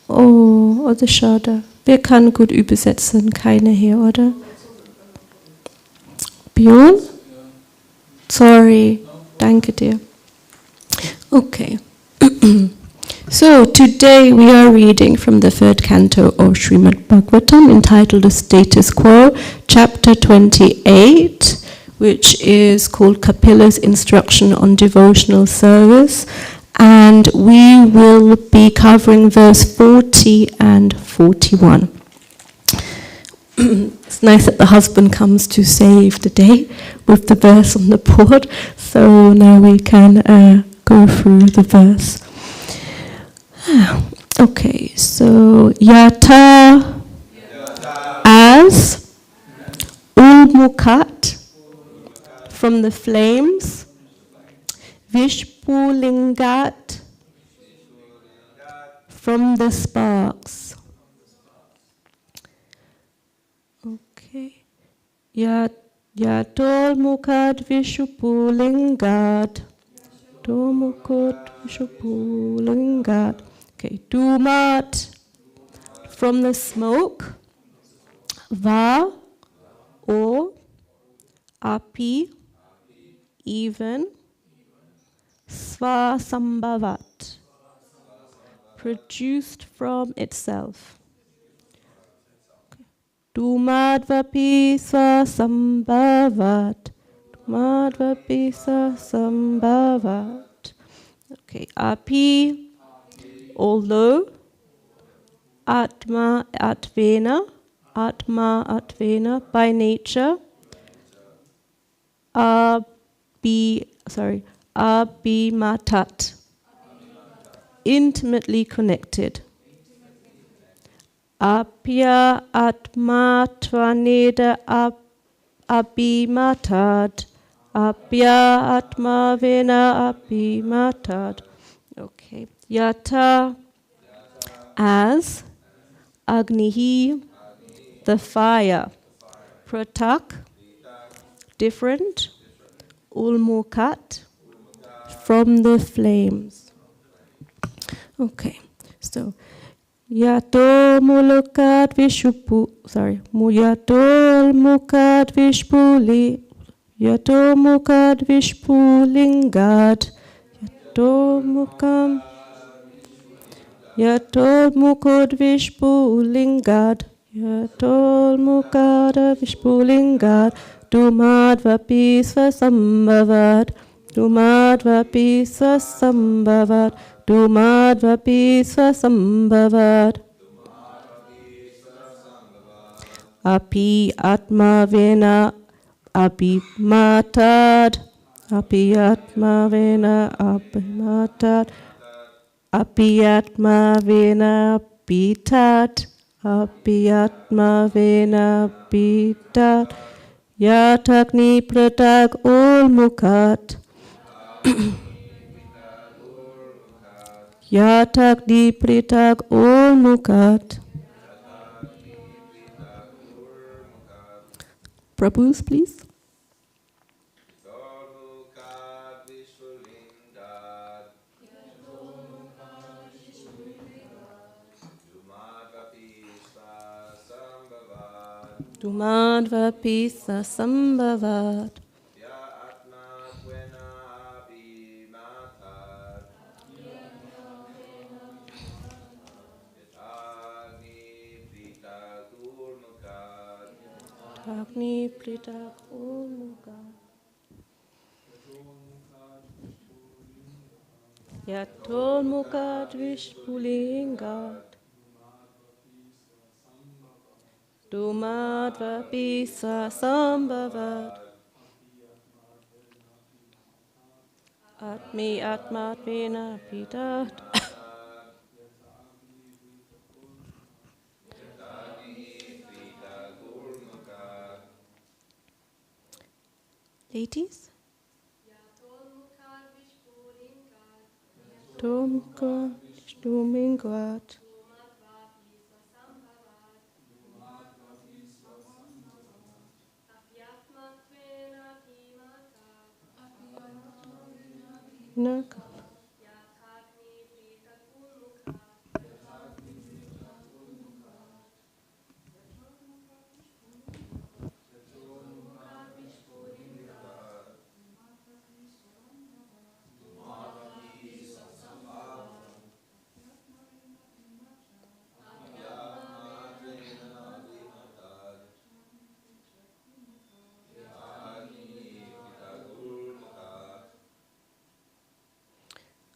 Oh, oder schade. Wer kann gut übersetzen? Keiner hier, oder? Björn? Sorry. Danke dir. Okay. So, today we are reading from the third canto of Srimad Bhagavatam entitled The Status Quo, chapter 28, which is called Kapila's Instruction on Devotional Service. And we will be covering verse 40 and 41. It's nice that the husband comes to save the day with the verse on the board. So now we can go through the verse. Okay, so yata as ulmukat from the flames, vishpulingat from the sparks. Okay, yatol mukat vishpulingat, tomukut vishpulingat. Okay, dumat from the smoke, va or api even, svasambhavat produced from itself. Okay. Dumadvapi svasambhavat, dumadvapi svasambhavat. Okay, api although, atma atvena by nature, abhimatat intimately connected, apya atma tvaneda abhimatat, apya atma vena abhimatat. Okay. Yata as agnihi the fire, pratak different, ulmukat from the flames. Okay, so yato mulukat vishupu muyato mukat vishpuli, yato mukat vishpulingat, yato mukam yatol mukad vishpulingat, yatol mukad vishpulingat, dumadvapi svasambhavat, dumadvapi svasambhavat, dumadvapi svasambhavat. Api atma vena abhimatad, api atma vena abhimatad, api atma vena pitat, api atma vena pitat, yatagni pratak ulmukat, yatagni pratak ulmukat. Prabhus, please. Dumadvapi svasambhavat. Agni pritak ulmukat. Yatol mukat vishpulingat. Dumadvapi svasambhavat. Atmi atmatvena pitat. Ladies? Tomka Stumingat. Naka.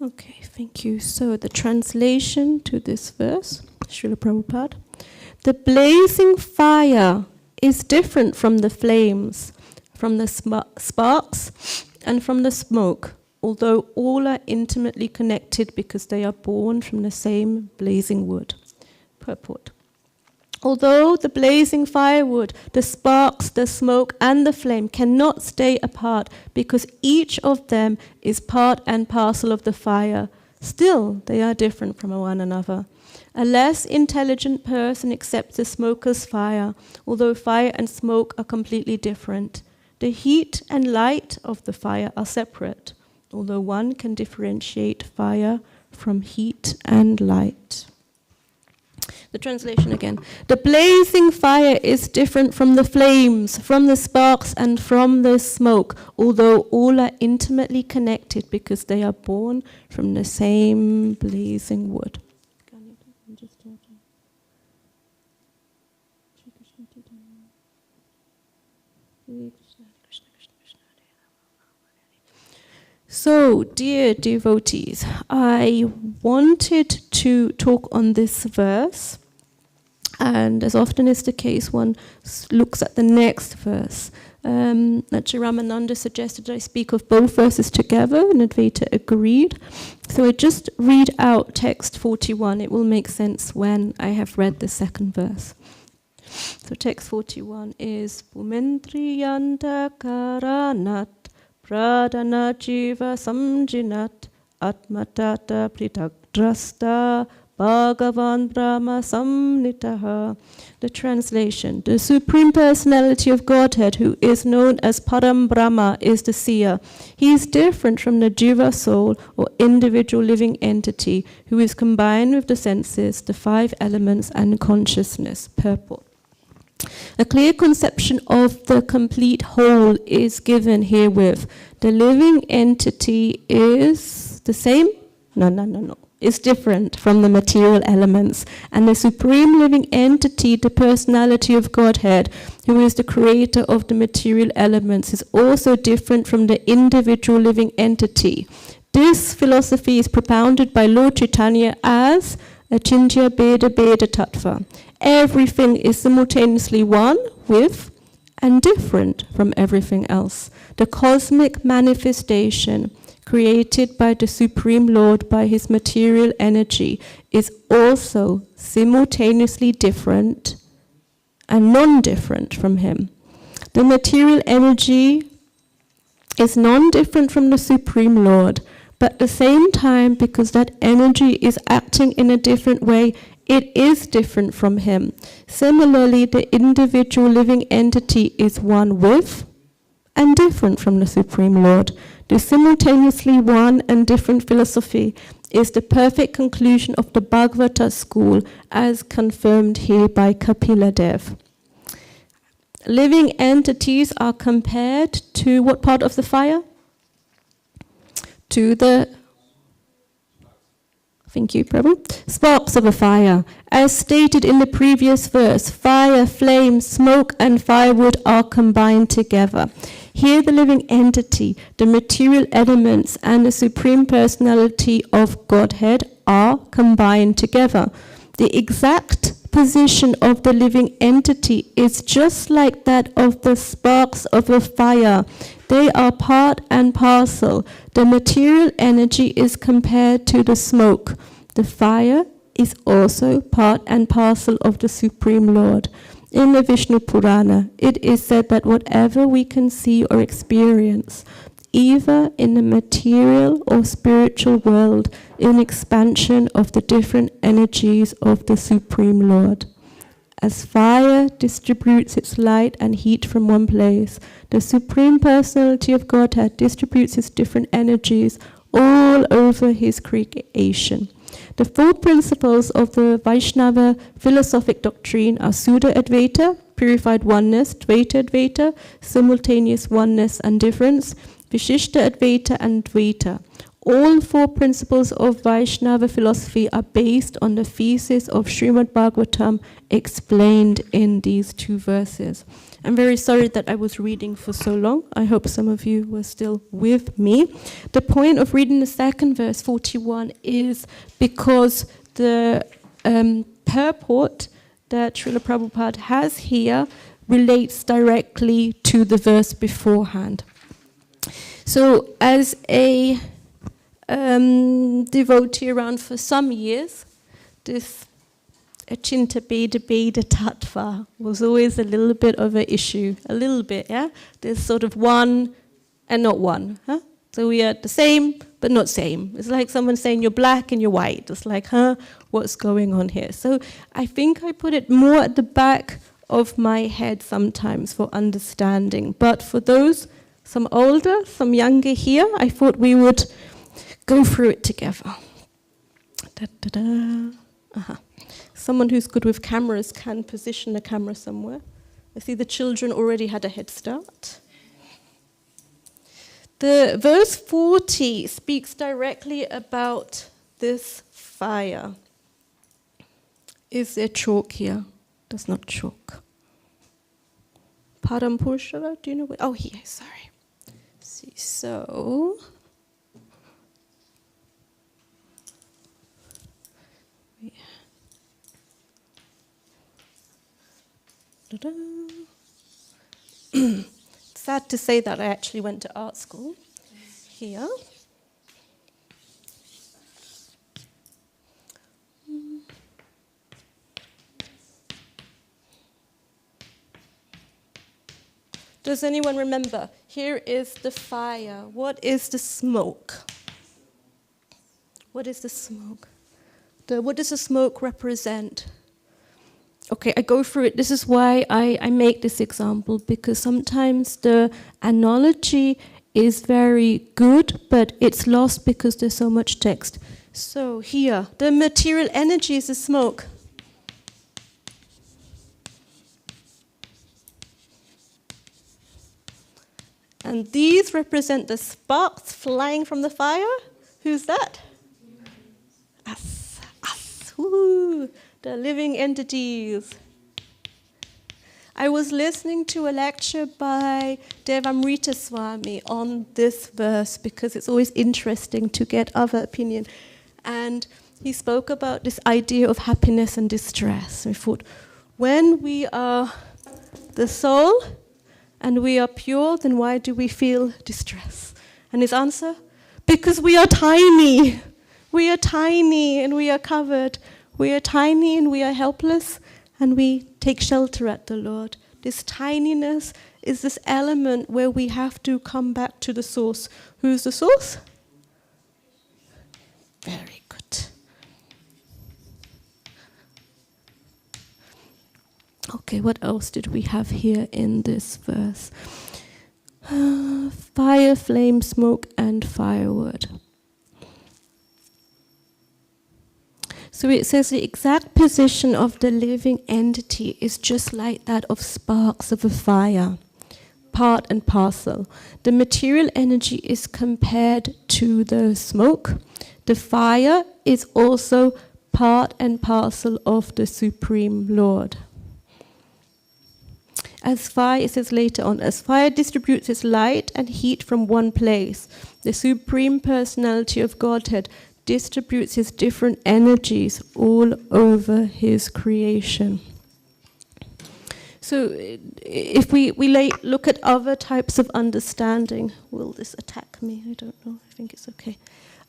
Okay, thank you. So the translation to this verse, Srila Prabhupada. The blazing fire is different from the flames, from the sparks, and from the smoke, although all are intimately connected because they are born from the same blazing wood. Purport. Although the blazing firewood, the sparks, the smoke, and the flame cannot stay apart because each of them is part and parcel of the fire, still they are different from one another. A less intelligent person accepts the smoker's fire, although fire and smoke are completely different. The heat and light of the fire are separate, although one can differentiate fire from heat and light. The translation again. The blazing fire is different from the flames, from the sparks, and from the smoke, although all are intimately connected because they are born from the same blazing wood. So, dear devotees, I wanted to talk on this verse, and as often is the case, one looks at the next verse. Actually, Ramananda suggested I speak of both verses together, and Advaita agreed. So I just read out text 41. It will make sense when I have read the second verse. So text 41 is Bhumendriyanta Karanat Pradana Jiva Samjinat Atmatata Pritagdrasta Bhagavan Brahma Samnitaha. The translation. The Supreme Personality of Godhead, who is known as Param Brahma, is the seer. He is different from the Jiva soul or individual living entity who is combined with the senses, the five elements, and consciousness. Purport. A clear conception of the complete whole is given herewith. The living entity is the same? No. It's different from the material elements. And the supreme living entity, the personality of Godhead, who is the creator of the material elements, is also different from the individual living entity. This philosophy is propounded by Lord Chaitanya as Achintya Bheda Bheda Tattva. Everything is simultaneously one with and different from everything else. The cosmic manifestation created by the Supreme Lord by his material energy is also simultaneously different and non-different from him. The material energy is non-different from the Supreme Lord, but at the same time, because that energy is acting in a different way, it is different from him. Similarly, the individual living entity is one with and different from the Supreme Lord. The simultaneously one and different philosophy is the perfect conclusion of the Bhagavata school, as confirmed here by Kapila Dev. Living entities are compared to what part of the fire? To the Thank you, Prabhu. Sparks of a fire. As stated in the previous verse, fire, flame, smoke, and firewood are combined together. Here the living entity, the material elements, and the Supreme Personality of Godhead are combined together. The exact position of the living entity is just like that of the sparks of a fire. They are part and parcel. The material energy is compared to the smoke. The fire is also part and parcel of the Supreme Lord. In the Vishnu Purana, it is said that whatever we can see or experience, either in the material or spiritual world, is an expansion of the different energies of the Supreme Lord. As fire distributes its light and heat from one place, the Supreme Personality of Godhead distributes its different energies all over his creation. The four principles of the Vaishnava philosophic doctrine are Suddha Advaita, purified oneness, Dvaita Advaita, simultaneous oneness and difference, Vishishta Advaita and Dvaita. All four principles of Vaishnava philosophy are based on the thesis of Srimad Bhagavatam explained in these two verses. I'm very sorry that I was reading for so long. I hope some of you were still with me. The point of reading the second verse, 41, is because the purport that Srila Prabhupada has here relates directly to the verse beforehand. So as a devotee around for some years, this Achinta Beda Beda Tattva was always a little bit of an issue. A little bit, yeah? There's sort of one and not one, huh? So we are the same, but not same. It's like someone saying you're black and you're white. It's like, what's going on here? So I think I put it more at the back of my head sometimes for understanding. But for those, some older, some younger here, I thought we would go through it together. Someone who's good with cameras can position the camera somewhere. I see the children already had a head start. The verse 40 speaks directly about this fire. Is there chalk here? There's not chalk. Padam Purushara, do you know where? Oh, here, sorry. See, so sad to say that I actually went to art school here. Does anyone remember? Here is the fire. What is the smoke? What is the smoke? What does the smoke represent? Okay, I go through it. This is why I make this example, because sometimes the analogy is very good, but it's lost because there's so much text. So here, the material energy is the smoke. And these represent the sparks flying from the fire. Who's that? Us. Woo! The living entities. I was listening to a lecture by Devamrita Swami on this verse because it's always interesting to get other opinion. And he spoke about this idea of happiness and distress. I thought, when we are the soul and we are pure, then why do we feel distress? And his answer, because we are tiny. We are tiny and we are covered. We are tiny and we are helpless, and we take shelter at the Lord. This tininess is this element where we have to come back to the source. Who's the source? Very good. Okay, what else did we have here in this verse? Fire, flame, smoke, and firewood. So it says the exact position of the living entity is just like that of sparks of a fire, part and parcel. The material energy is compared to the smoke. The fire is also part and parcel of the Supreme Lord. As fire, it says later on, as fire distributes its light and heat from one place, the Supreme Personality of Godhead distributes his different energies all over his creation. So if we look at other types of understanding, will this attack me? I don't know, I think it's okay.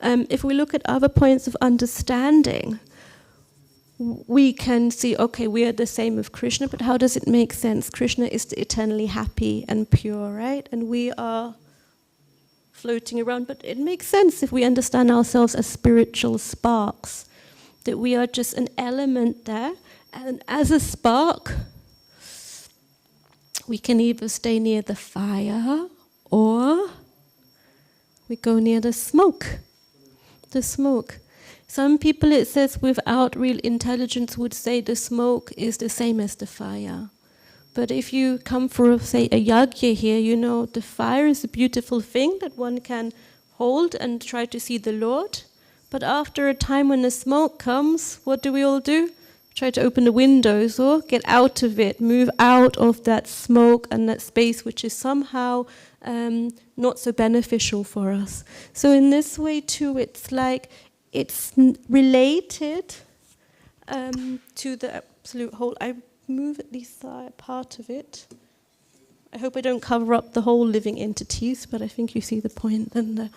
If we look at other points of understanding, we can see, okay, we are the same with Krishna, but how does it make sense? Krishna is eternally happy and pure, right? And we are floating around, but it makes sense if we understand ourselves as spiritual sparks, that we are just an element there, and as a spark, we can either stay near the fire or we go near the smoke. The smoke. Some people, it says, without real intelligence would say the smoke is the same as the fire. But if you come for, say, a yagya here, you know, the fire is a beautiful thing that one can hold and try to see the Lord. But after a time when the smoke comes, what do we all do? Try to open the windows or get out of it, move out of that smoke and that space which is somehow not so beneficial for us. So in this way too, it's like it's related to the absolute whole. I move at least part of it. I hope I don't cover up the whole living entities, but I think you see the point then.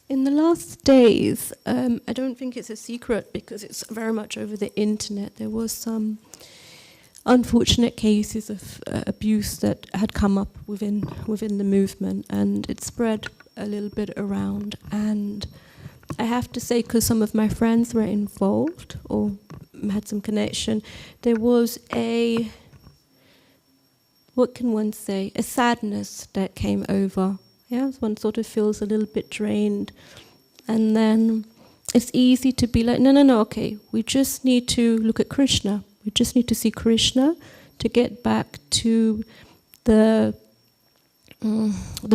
In the last days, I don't think it's a secret because it's very much over the internet. There was some unfortunate cases of abuse that had come up within the movement, and it spread a little bit around. And I have to say, because some of my friends were involved or had some connection, there was a, what can one say, a sadness that came over. Yeah, one sort of feels a little bit drained, and then it's easy to be like, no, okay, we just need to look at Krishna. We just need to see Krishna to get back to the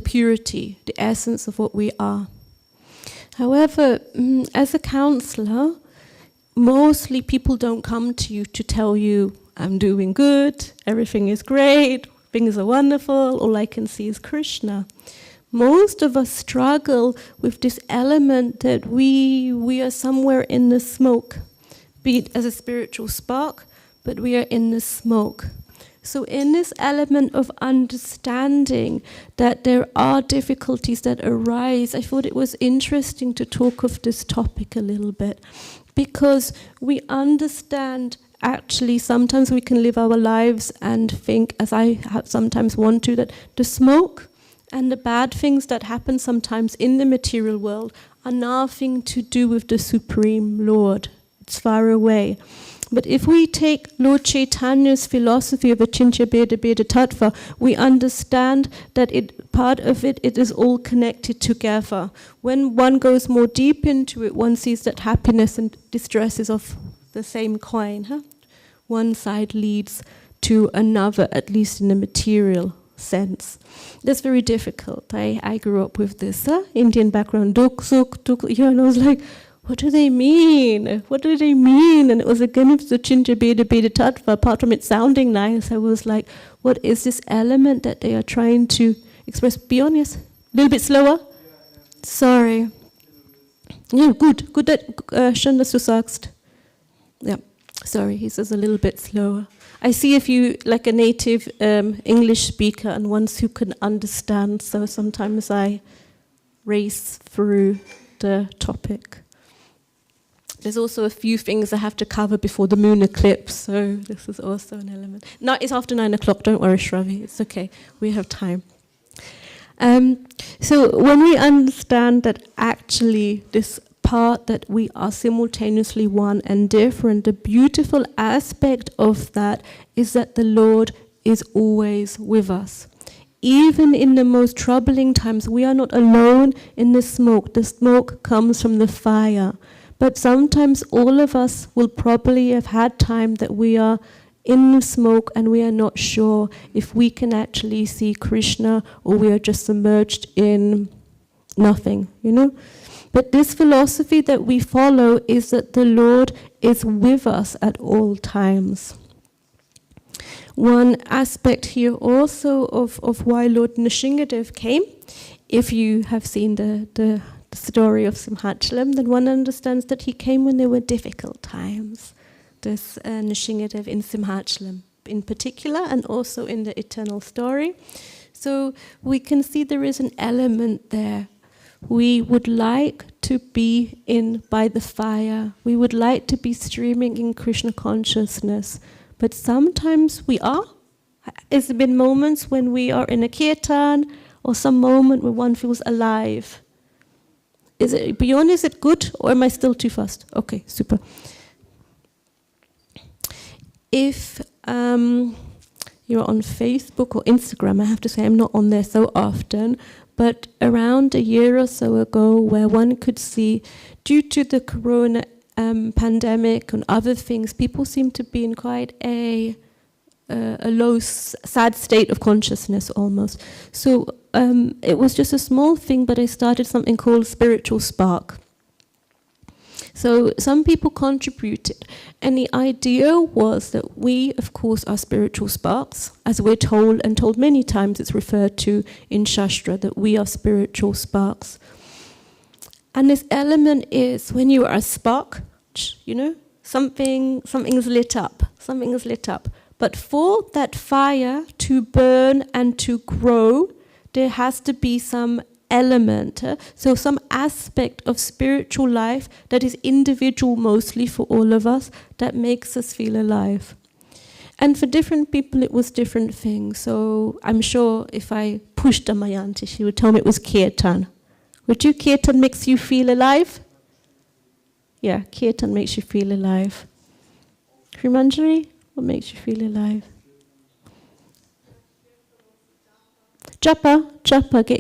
purity, the essence of what we are. However, as a counselor, mostly people don't come to you to tell you, I'm doing good, everything is great, things are wonderful, all I can see is Krishna. Most of us struggle with this element that we are somewhere in the smoke, be it as a spiritual spark, but we are in the smoke. So in this element of understanding that there are difficulties that arise, I thought it was interesting to talk of this topic a little bit, because we understand actually sometimes we can live our lives and think, as I sometimes want to, that the smoke and the bad things that happen sometimes in the material world are nothing to do with the Supreme Lord. It's far away. But if we take Lord Chaitanya's philosophy of Achintya Bheda Bheda Tattva, we understand that part of it is all connected together. When one goes more deep into it, one sees that happiness and distress is of the same coin. Huh? One side leads to another, at least in the material sense. That's very difficult. I grew up with this Indian background, duk, suk, duk, and I was like, what do they mean? What do they mean? And it was again the Achintya Bheda Bheda Tattva. Apart from it sounding nice, I was like, what is this element that they are trying to express? Be honest, a little bit slower. Sorry. Yeah, good. Good that schön, dass du sagst. Yeah, sorry, he says a little bit slower. I see if you like a native English speaker and ones who can understand, so sometimes I race through the topic. There's also a few things I have to cover before the moon eclipse, so this is also an element. No, it's after 9 o'clock, don't worry, Shravi, it's okay, we have time. So when we understand that actually this part that we are simultaneously one and different, the beautiful aspect of that is that the Lord is always with us. Even in the most troubling times, we are not alone in the smoke. The smoke comes from the fire. But sometimes all of us will probably have had time that we are in the smoke and we are not sure if we can actually see Krishna or we are just submerged in nothing, you know? But this philosophy that we follow is that the Lord is with us at all times. One aspect here also of why Lord Nrsingadev came, if you have seen the story of Simhachalam, then one understands that he came when there were difficult times. This Nrsingadev in Simhachalam in particular, and also in the eternal story. So we can see there is an element there. We would like to be in by the fire. We would like to be streaming in Krishna consciousness. But sometimes we are. Has there been moments when we are in a kirtan or some moment where one feels alive? Is it good or am I still too fast? Okay, super. If you're on Facebook or Instagram, I have to say I'm not on there so often, But around a year or so ago, where one could see, due to the corona pandemic and other things, people seem to be in quite a low, sad state of consciousness almost. So it was just a small thing, but I started something called Spiritual Spark. So some people contributed, and the idea was that we, of course, are spiritual sparks, as we're told, and told many times it's referred to in Shastra, that we are spiritual sparks. And this element is when you are a spark, you know, something's lit up, But for that fire to burn and to grow, there has to be some element, so some aspect of spiritual life that is individual mostly for all of us, that makes us feel alive. And for different people it was different things. So I'm sure if I pushed Damayanti, she would tell me it was kirtan. Would you? Kirtan makes you feel alive? Yeah, kirtan makes you feel alive. Krimanjari, what makes you feel alive? Japa,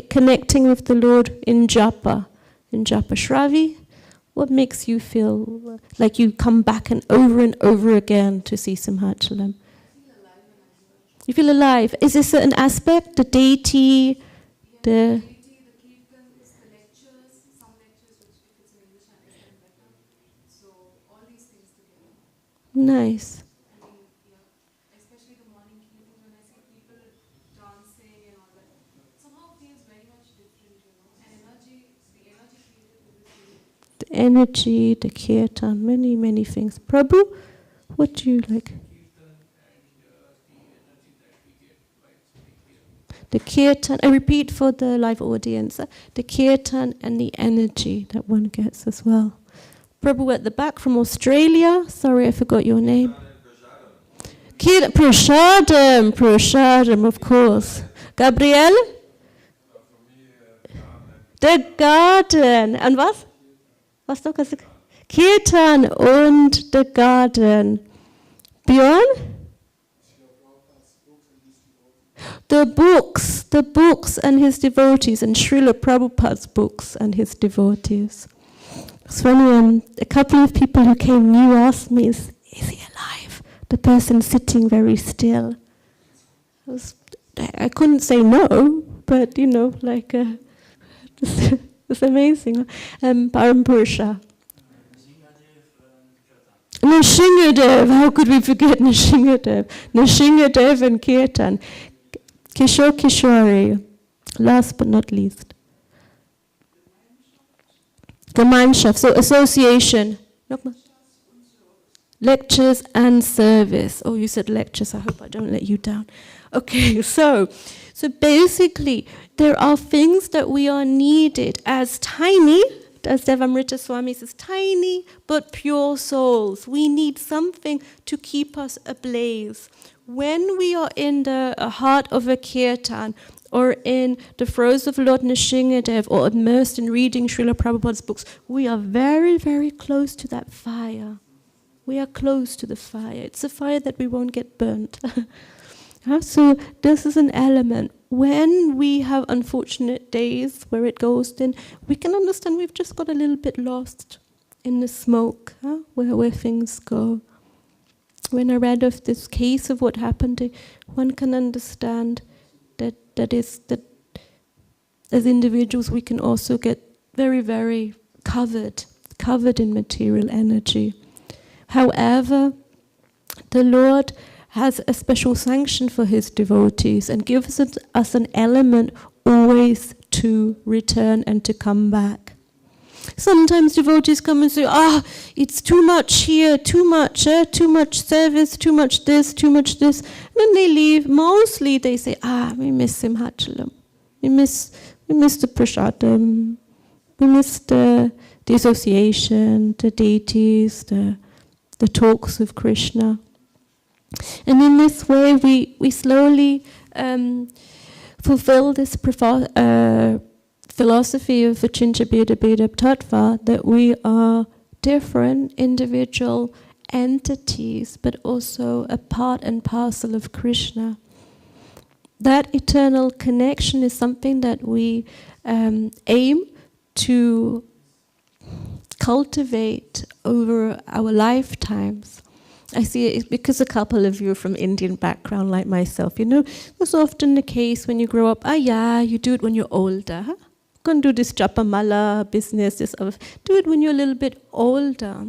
connecting with the Lord in japa. Shravi, what makes you feel like you come back and over again to see Simhachalam? You feel alive. Is there a certain aspect, the deity, the kirtans, the lectures, some lectures which if it's in English I understand better. So all these things together. Nice. Especially the morning kirtans, when I see people dancing and all that, somehow feels very much different, you know. And the energy created with this. The energy, the kirtan, many things. Prabhu, what do you like? The kirtan, I repeat for the live audience, the kirtan and the energy that one gets as well. Prabhu at the back from Australia, sorry I forgot your name. Prashadam, of course. Gabriel? The garden. And was? Was noch? Kirtan und the garden. Björn? The books and his devotees, and Srila Prabhupada's books and his devotees. It's funny, a couple of people who came new asked me, is he alive? The person sitting very still. I couldn't say no, but you know, like, it's amazing. Parampurusha. Nishingadev, how could we forget Nishingadev? Nishingadev and Kirtan. Kishore, last but not least. Gemeinschaft, so association. Lectures and service. Oh, you said lectures, I hope I don't let you down. Okay, so basically, there are things that we are needed as tiny, as Devamrita Swami says, tiny but pure souls. We need something to keep us ablaze. When we are in the heart of a kirtan, or in the throes of Lord Nishingadev, or immersed in reading Srila Prabhupada's books, we are very, very close to that fire. We are close to the fire. It's a fire that we won't get burnt. So this is an element. When we have unfortunate days where it goes, then we can understand we've just got a little bit lost in the smoke, where things go. When I read of this case of what happened, one can understand that as individuals we can also get very, very covered in material energy. However, the Lord has a special sanction for his devotees and gives us an element always to return and to come back. Sometimes devotees come and say, it's too much here, too much service, too much this. And then they leave. Mostly they say, we miss Simhachalam. We miss the prasadam. We miss the association, the deities, the talks of Krishna. And in this way we slowly fulfill this philosophy of Vachincha Bheda Bheda Tattva, that we are different individual entities, but also a part and parcel of Krishna. That eternal connection is something that we aim to cultivate over our lifetimes. I see it because a couple of you are from Indian background like myself. It's often the case when you grow up, you do it when you're older. Huh? Go and do this japamala business, do it when you're a little bit older.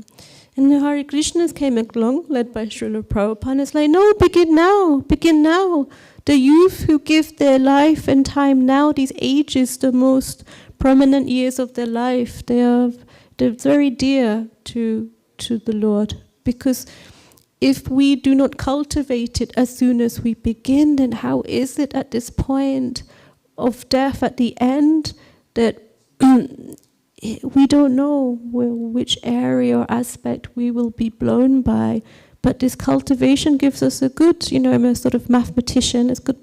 And the Hare Krishnas came along, led by Srila Prabhupada, and it's like, no, begin now. The youth who give their life and time now, these ages, the most prominent years of their life, they're very dear to the Lord. Because if we do not cultivate it as soon as we begin, then how is it at this point of death at the end that we don't know which area or aspect we will be blown by? But this cultivation gives us a good, I'm a sort of mathematician, it's good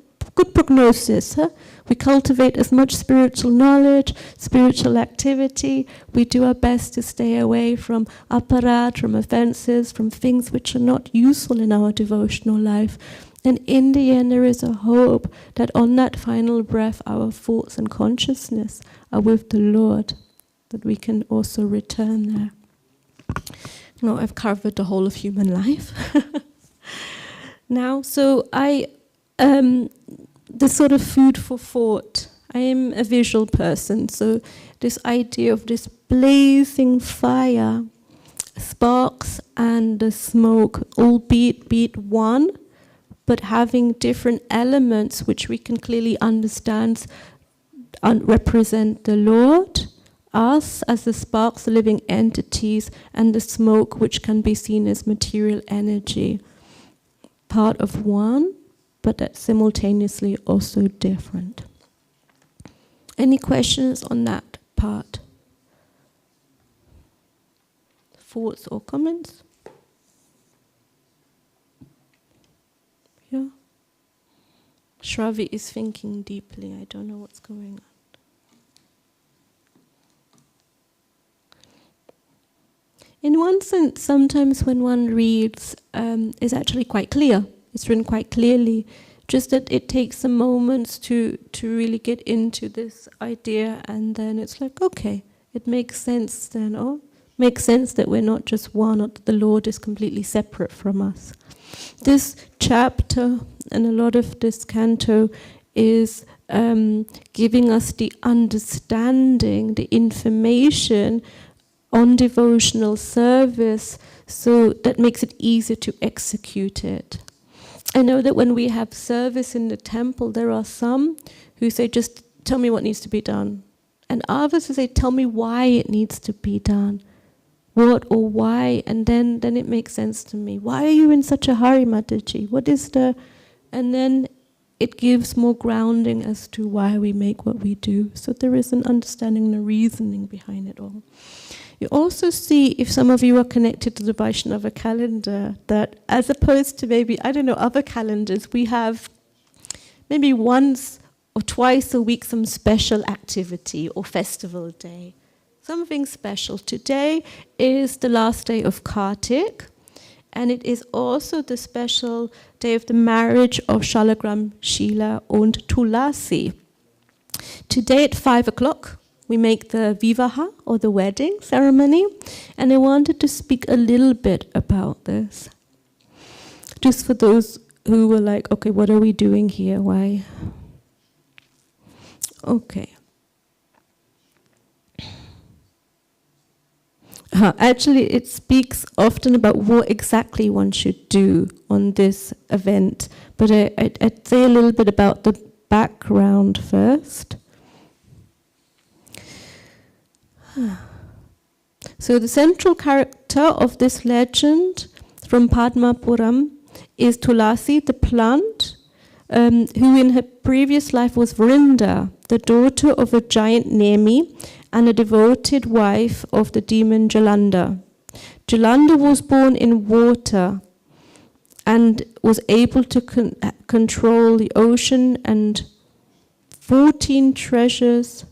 prognosis. Huh? We cultivate as much spiritual knowledge, spiritual activity. We do our best to stay away from aparad, from offenses, from things which are not useful in our devotional life. And in the end, there is a hope that on that final breath, our thoughts and consciousness are with the Lord, that we can also return there. Now, I've covered the whole of human life. Now, so the sort of food for thought. I am a visual person, so this idea of this blazing fire, sparks and the smoke, albeit one, but having different elements which we can clearly understand represent the Lord, us as the sparks, the living entities, and the smoke which can be seen as material energy. Part of one, but that's simultaneously also different. Any questions on that part? Thoughts or comments? Yeah. Shravi is thinking deeply. I don't know what's going on. In one sense, sometimes when one reads, it's actually quite clear. It's written quite clearly, just that it takes some moments to really get into this idea, and then it's like, okay, it makes sense then. Oh, makes sense that we're not just one, or that the Lord is completely separate from us. This chapter and a lot of this canto is giving us the understanding, the information on devotional service, so that makes it easier to execute it. I know that when we have service in the temple, there are some who say, just tell me what needs to be done. And others who say, tell me why it needs to be done. What or why? And then it makes sense to me. Why are you in such a hurry, Mataji? What is the... And then it gives more grounding as to why we make what we do. So there is an understanding and a reasoning behind it all. You also see, if some of you are connected to the Vaishnava calendar, that as opposed to maybe, other calendars, we have maybe once or twice a week some special activity or festival day. Something special. Today is the last day of Kartik, and it is also the special day of the marriage of Shalagram, Sheila and Tulasi. Today at 5 o'clock, we make the vivaha, or the wedding ceremony, and I wanted to speak a little bit about this. Just for those who were like, okay, what are we doing here? Why? Okay. Actually, it speaks often about what exactly one should do on this event, but I'd say a little bit about the background first. So the central character of this legend from Padma Puram is Tulasi, the plant, who in her previous life was Vrinda, the daughter of a giant Nemi and a devoted wife of the demon Jalanda. Jalanda was born in water and was able to control the ocean and 14 treasures,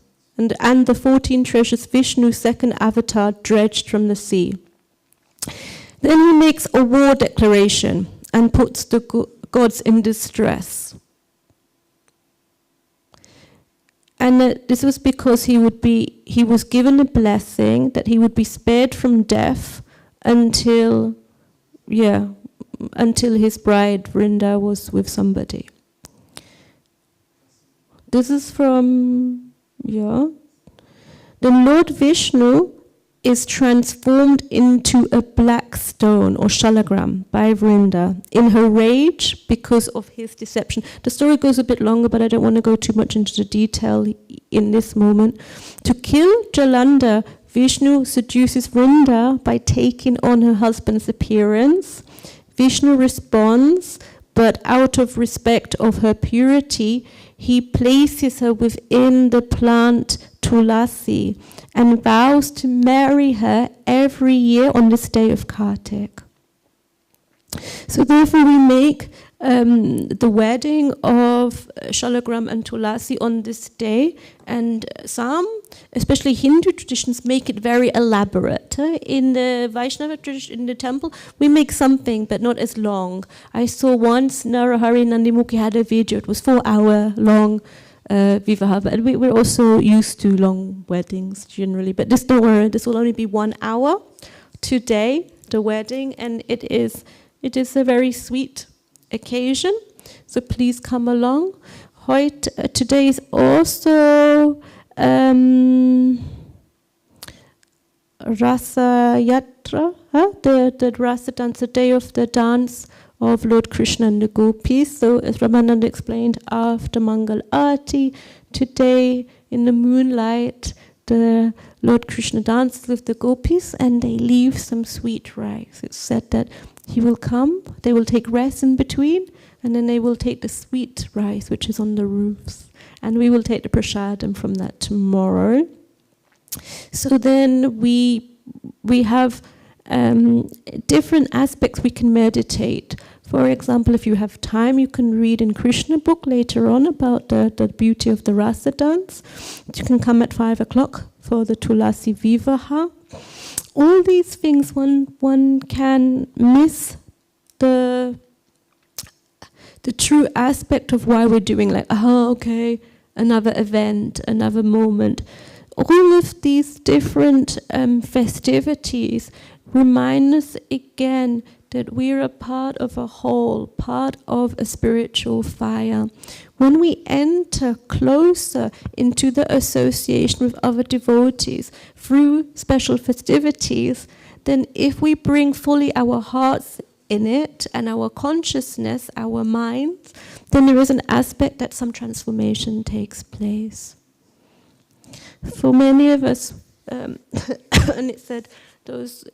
and the 14 treasures Vishnu's second avatar dredged from the sea. Then he makes a war declaration and puts the gods in distress. And this was because he was given a blessing that he would be spared from death until his bride Vrinda was with somebody. This is from, the Lord Vishnu is transformed into a black stone or shalagram by Vrinda in her rage because of his deception. The story goes a bit longer, but I don't want to go too much into the detail in this moment. To kill Jalanda, Vishnu seduces Vrinda by taking on her husband's appearance. Vishnu responds, but out of respect of her purity, he places her within the plant Tulasi and vows to marry her every year on this day of Kartik. So therefore we make the wedding of Shalagram and Tulasi on this day, and some, especially Hindu traditions, make it very elaborate. In the Vaishnava tradition, in the temple, we make something, but not as long. I saw once Narahari Nandimukhi had a video, it was 4-hour long vivaha, but we're also used to long weddings generally, but don't worry, this will only be 1 hour today, the wedding, and it is a very sweet occasion, so please come along. Today is also Rasa Yatra, the Rasa dance, the day of the dance of Lord Krishna and the Gopis. So as Ramananda explained, after Mangal Aarti, today in the moonlight, the Lord Krishna dances with the Gopis and they leave some sweet rice. It's said that he will come, they will take rest in between, and then they will take the sweet rice which is on the roofs. And we will take the prasadam from that tomorrow. So then we have different aspects we can meditate. For example, if you have time, you can read in Krishna book later on about the beauty of the rasa dance. You can come at 5 o'clock for the Tulasi Vivaha. All these things, one can miss the true aspect of why we're doing, like, okay, another event, another moment. All of these different festivities remind us again that we're a part of a whole, part of a spiritual fire. When we enter closer into the association with other devotees through special festivities, then if we bring fully our hearts in it and our consciousness, our minds, then there is an aspect that some transformation takes place. For many of us, and it said those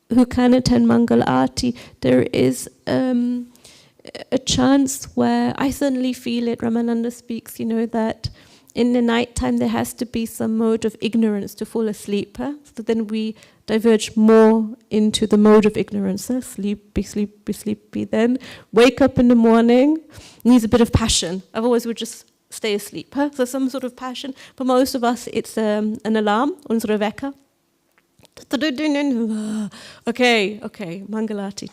who can attend Mangal Aarti, there is a chance where I certainly feel it. Ramananda speaks, that in the night time there has to be some mode of ignorance to fall asleep. So then we diverge more into the mode of ignorance. Sleepy, sleepy, sleepy. Then wake up in the morning, needs a bit of passion. Otherwise we'll just stay asleep. So some sort of passion. For most of us it's an alarm, unsere Wecker. Okay, Mangalati.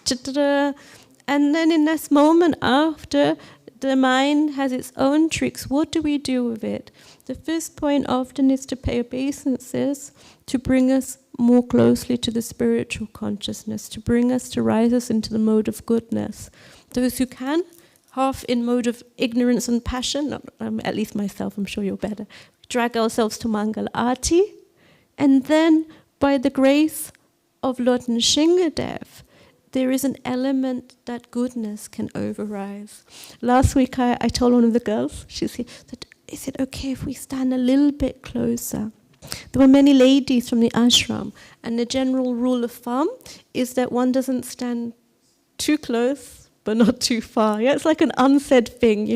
And then in this moment after, the mind has its own tricks. What do we do with it? The first point often is to pay obeisances, to bring us more closely to the spiritual consciousness, to bring us, to rise us into the mode of goodness. Those who can, half in mode of ignorance and passion, at least myself, I'm sure you're better, drag ourselves to Mangal Aarti, and then by the grace of Lord Nrsingadev, there is an element that goodness can overrise. Last week I told one of the girls, she said, is it okay if we stand a little bit closer? There were many ladies from the ashram, and the general rule of thumb is that one doesn't stand too close, but not too far. Yeah, it's like an unsaid thing,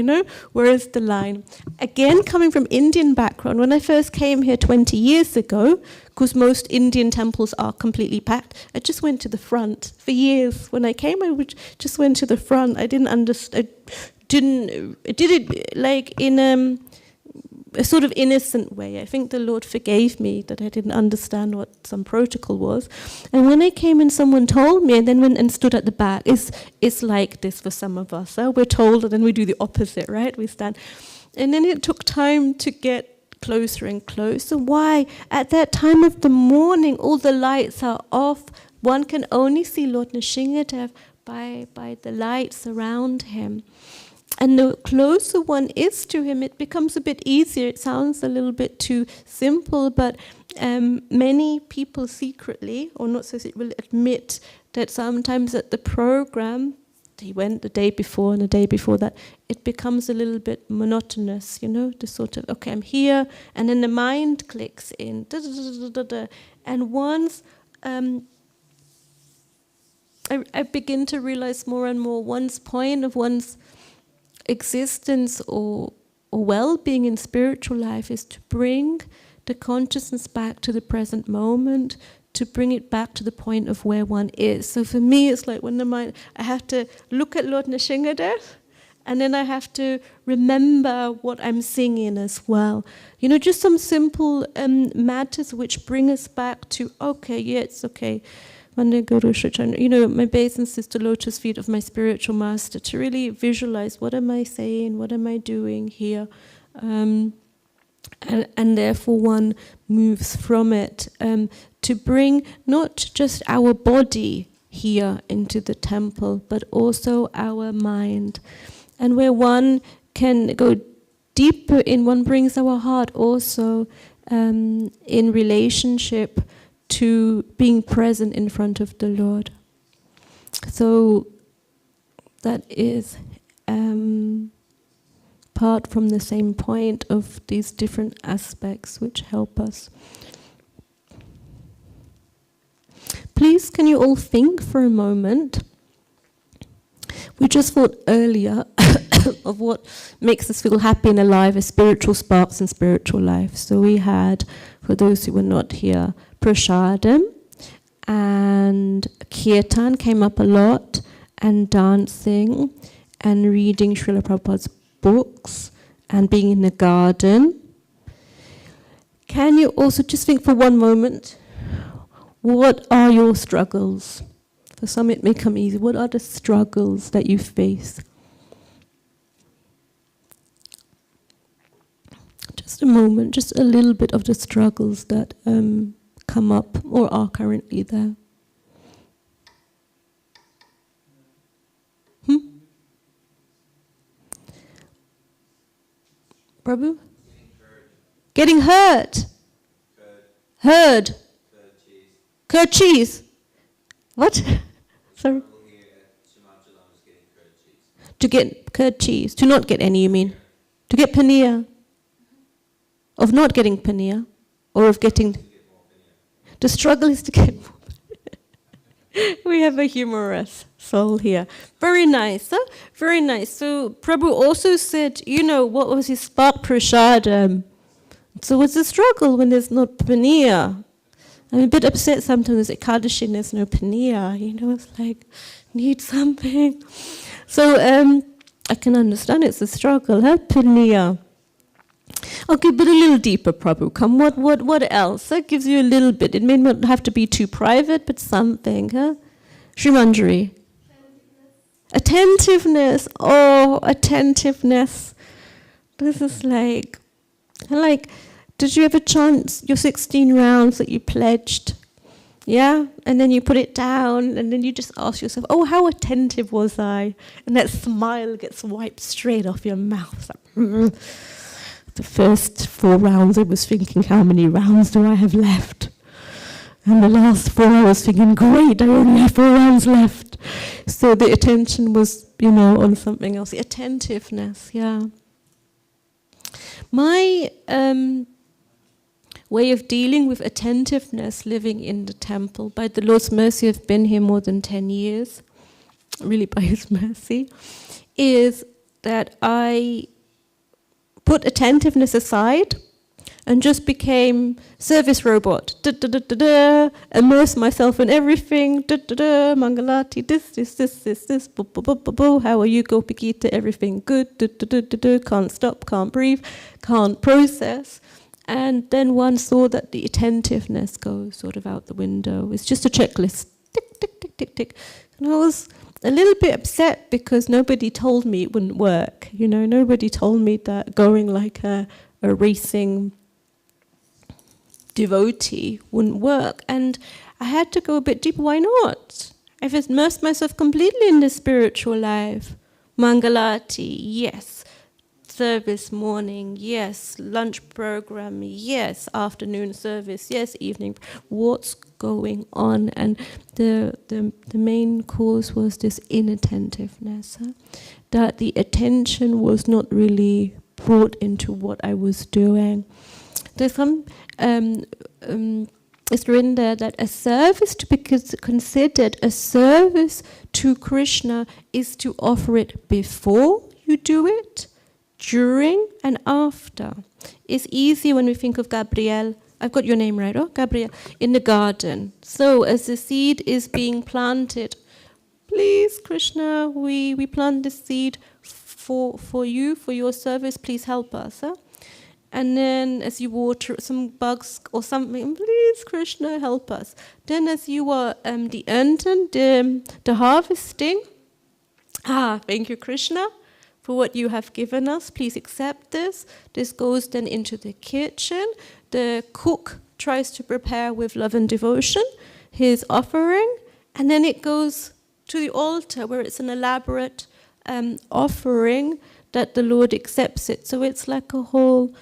Where is the line? Again, coming from Indian background, when I first came here 20 years ago, because most Indian temples are completely packed, I just went to the front. For years, when I came, just went to the front. I didn't understand. I did it like in a sort of innocent way. I think the Lord forgave me that I didn't understand what some protocol was. And when I came and someone told me, and then went and stood at the back, it's like this for some of us. We're told, and then we do the opposite, right? We stand. And then it took time to get closer and closer. Why? At that time of the morning, all the lights are off. One can only see Lord Nrsimhadev by the lights around him. And the closer one is to him, it becomes a bit easier. It sounds a little bit too simple, but many people secretly, or not so secretly, will admit that sometimes at the program, he went the day before and the day before that, it becomes a little bit monotonous, the sort of, okay, I'm here, and then the mind clicks in, and once I begin to realize more and more one's point of one's existence or well-being in spiritual life is to bring the consciousness back to the present moment, to bring it back to the point of where one is. So for me, it's like when the mind, I have to look at Lord Nrsimhadev, and then I have to remember what I'm singing as well. Just some simple matters which bring us back to, okay, yeah, it's okay. My obeisance is the lotus feet of my spiritual master, to really visualize what am I saying, what am I doing here. And therefore one moves from it to bring not just our body here into the temple, but also our mind. And where one can go deeper in, one brings our heart also in relationship to being present in front of the Lord. So that is part from the same point of these different aspects which help us. Please, can you all think for a moment? We just thought earlier of what makes us feel happy and alive as spiritual sparks in spiritual life. So we had, for those who were not here, prasadam, and kirtan came up a lot, and dancing, and reading Srila Prabhupada's books, and being in the garden. Can you also just think for one moment, what are your struggles? For some it may come easy. What are the struggles that you face? Just a moment, just a little bit of the struggles that come up or are currently there. Prabhu? Getting hurt. Heard. Curd cheese. What? Sorry. To get curd cheese. To not get any, you mean? To get paneer. Of not getting paneer. Or of getting... The struggle is to get more. We have a humorous soul here. Very nice, huh? Very nice. So Prabhu also said, what was his spark prasadam? So what's the struggle when there's not paneer? I'm a bit upset sometimes at Ekadashi and there's no paneer. It's like, need something. So I can understand it's a struggle, huh? Paneer. Okay, but a little deeper, Prabhu. Come, what else? That gives you a little bit. It may not have to be too private, but something, huh? Srimanjari. Attentiveness. Oh, attentiveness. This is like, did you ever chant your 16 rounds that you pledged? Yeah? And then you put it down, and then you just ask yourself, oh, how attentive was I? And that smile gets wiped straight off your mouth. Like, the first 4 rounds, I was thinking, how many rounds do I have left? And the last 4, I was thinking, great, I only have 4 rounds left. So the attention was, on something else. The attentiveness, yeah. My way of dealing with attentiveness, living in the temple, by the Lord's mercy, I've been here more than 10 years, really by His mercy, is that I put attentiveness aside and just became service robot. Immerse myself in everything. Mangalati, this. How are you, Gopi Gita? Everything good. Can't stop, can't breathe, can't process. And then one saw that the attentiveness goes sort of out the window. It's just a checklist. Tick, tick, tick, tick, tick. And I was a little bit upset because nobody told me it wouldn't work. Nobody told me that going like a racing devotee wouldn't work. And I had to go a bit deeper. Why not? I've immersed myself completely in the spiritual life. Mangalati, yes. Service morning, yes. Lunch program, yes. Afternoon service, yes. Evening. What's going on? And the main cause was this inattentiveness. That the attention was not really brought into what I was doing. There's some, it's written there that a service to be considered a service to Krishna is to offer it before you do it, during and after. It's easy when we think of Gabriel. I've got your name right, oh, Gabriel, in the garden. So as the seed is being planted, please, Krishna, we plant this seed for you, for your service, please help us. Huh? And then as you water some bugs or something, please, Krishna, help us. Then as you are the ernten, the harvesting, thank you, Krishna, for what you have given us. Please accept this. This goes then into the kitchen. The cook tries to prepare with love and devotion his offering, and then it goes to the altar where it's an elaborate offering that the Lord accepts it. So it's like a whole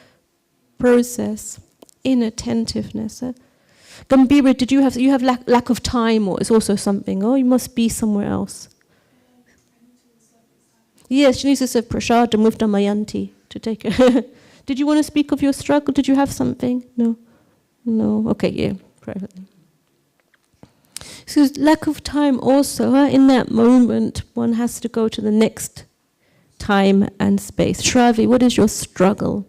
process, inattentiveness. Gambhira, did you have lack of time, or is also something? Oh, you must be somewhere else. Yes, she needs to serve prasadam with Damayanti to take her. Did you want to speak of your struggle? Did you have something? No? No? Okay, yeah, privately. So lack of time also, in that moment, one has to go to the next time and space. Shravi, what is your struggle?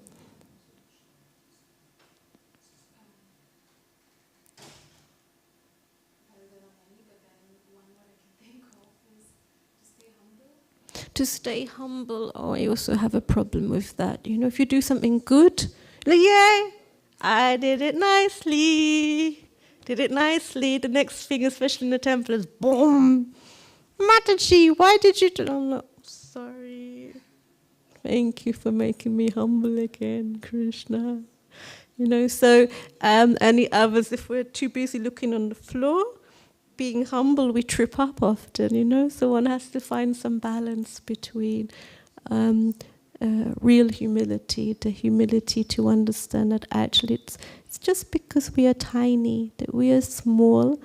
To stay humble. Oh, I also have a problem with that. You know, if you do something good, like, yay, I did it nicely. The next thing, especially in the temple, is boom. Mataji, why did you do? I'm not sorry. Thank you for making me humble again, Krishna. You know, so any others, if we're too busy looking on the floor, being humble, we trip up often, you know, so one has to find some balance between real humility, the humility to understand that actually it's just because we are tiny, that we are small,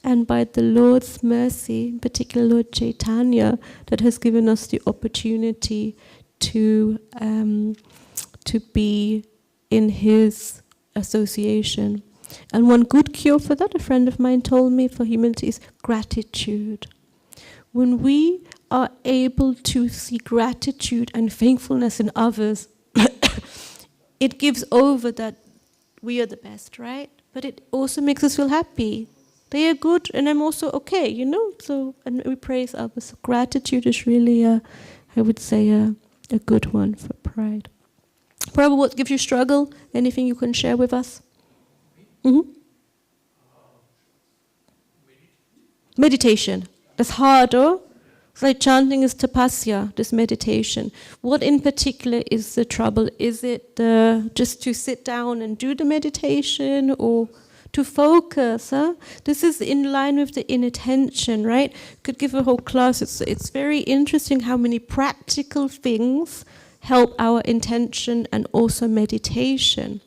and by the Lord's mercy, in particular Lord Chaitanya, that has given us the opportunity to be in his association. And one good cure for that, a friend of mine told me, for humility, is gratitude. When we are able to see gratitude and thankfulness in others, it gives over that we are the best, right? But it also makes us feel happy. They are good and I'm also okay, you know? So, and we praise others. So gratitude is really, I would say, a good one for pride. Prabhu, what gives you struggle? Anything you can share with us? Mm-hmm. Meditation. That's hard, oh? It's like chanting is tapasya, this meditation. What in particular is the trouble? Is it just to sit down and do the meditation, or to focus? Huh? This is in line with the inattention, right? Could give a whole class. It's very interesting how many practical things help our intention and also meditation.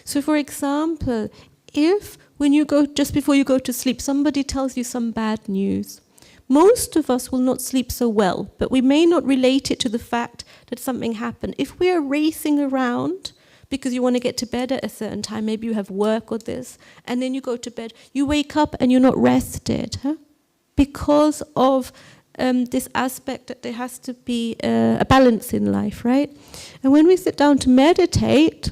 So for example, if when you go, just before you go to sleep, somebody tells you some bad news, most of us will not sleep so well, but we may not relate it to the fact that something happened. If we are racing around because you want to get to bed at a certain time, maybe you have work or this, and then you go to bed, you wake up and you're not rested, because of this aspect that there has to be a balance in life, right? And when we sit down to meditate,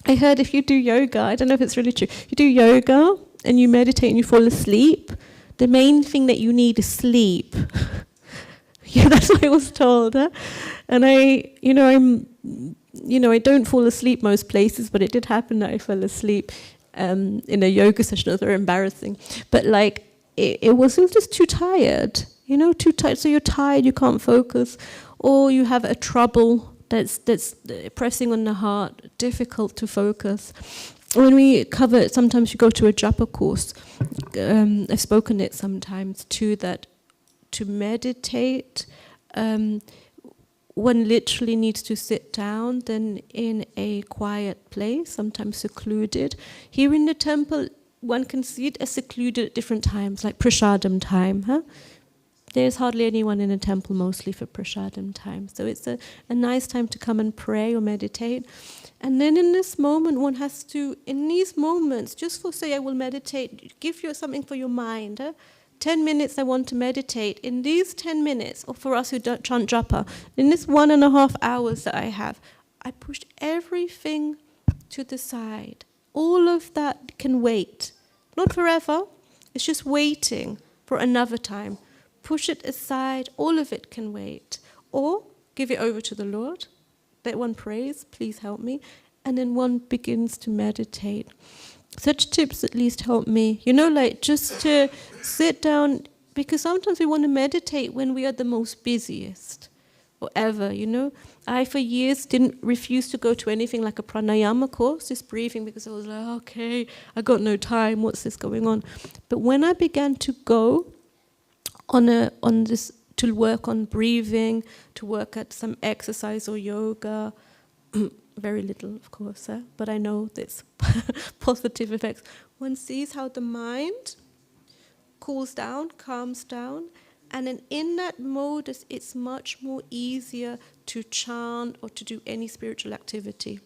I heard if you do yoga, I don't know if it's really true, you do yoga and you meditate and you fall asleep, the main thing that you need is sleep. Yeah, that's what I was told. And I don't fall asleep most places, but it did happen that I fell asleep in a yoga session. It was very embarrassing. But like, it was just too tired, too tired. So you're tired, you can't focus, or you have a trouble that's pressing on the heart, difficult to focus. when we cover, sometimes you go to a japa course, I've spoken it sometimes too, that to meditate, one literally needs to sit down, then in a quiet place, sometimes secluded. Here in the temple, one can see it as secluded at different times, like prasadam time. Huh? There's hardly anyone in a temple, mostly for prasadam time. So it's a nice time to come and pray or meditate. And then in this moment, one has to, in these moments, just for say I will meditate, give you something for your mind. 10 minutes I want to meditate. In these 10 minutes, or for us who don't chant japa, in this 1.5 hours that I have, I push everything to the side. All of that can wait. Not forever, it's just waiting for another time. Push it aside, all of it can wait. Or give it over to the Lord. Let one prays, please help me. And then one begins to meditate. Such tips at least help me. You know, like just to sit down, because sometimes we want to meditate when we are the most busiest, or ever, you know. I, for years, didn't refuse to go to anything like a pranayama course, just breathing, because I was like, okay, I got no time, what's this going on? But when I began to go on this, to work on breathing, to work at some exercise or yoga, very little, of course, but I know this positive effects. One sees how the mind cools down, calms down, and then in that mode, it's much more easier to chant or to do any spiritual activity.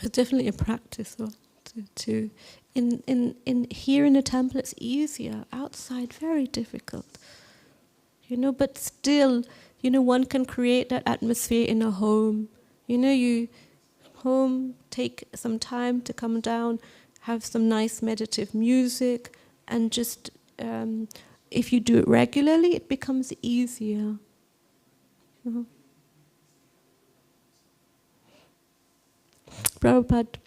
It's definitely a practice. In here in the temple, it's easier. Outside, very difficult. You know, but still, you know, one can create that atmosphere in a home. You know, you home, take some time to come down, have some nice meditative music, and just, if you do it regularly, it becomes easier. Uh-huh. Prabhupada